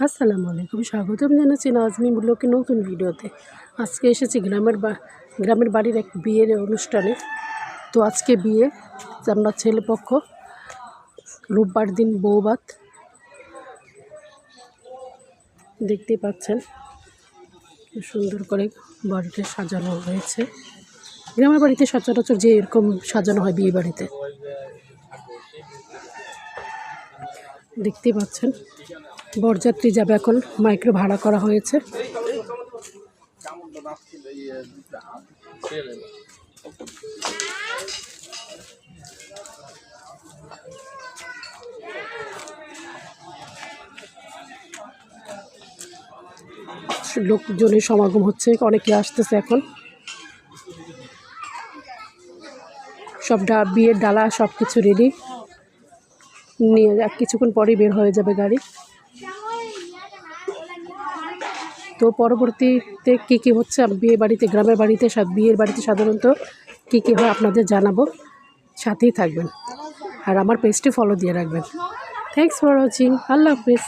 আসসালামু আলাইকুম, স্বাগতম জানাচ্ছি নাজমি ব্লগকে নতুন ভিডিওতে। আজকে এসেছি গ্রামের বাড়ির এক বিয়ের অনুষ্ঠানে। তো আজকে বিয়ে, আমরা ছেলেপক্ষ, রোববার দিন বৌভাত। দেখতে পাচ্ছেন খুব সুন্দর করে বাড়িতে সাজানো হয়েছে। গ্রামের বাড়িতে সচরাচর যে এরকম সাজানো হয় বিয়ে বাড়িতে, দেখতে পাচ্ছেন। বরযাত্রী যাবে এখন, মাইক্রো ভাড়া করা হয়েছে। লোকজনের সমাগম হচ্ছে, অনেকে আসতেছে এখন। সব বিয়ের ডালা সব কিছু রেডি, নিয়ে কিছুক্ষণ পরেই বের হয়ে যাবে গাড়ি। তো পরবর্তীতে কী হচ্ছে বিয়ে বাড়িতে, গ্রামের বাড়িতে, বিয়ের বাড়িতে সাধারণত কী হয় আপনাদের জানাবো, সাথেই থাকবেন। আর আমার পেজটি ফলো দিয়ে রাখবেন। Thanks for watching. আল্লাহ হাফেজ।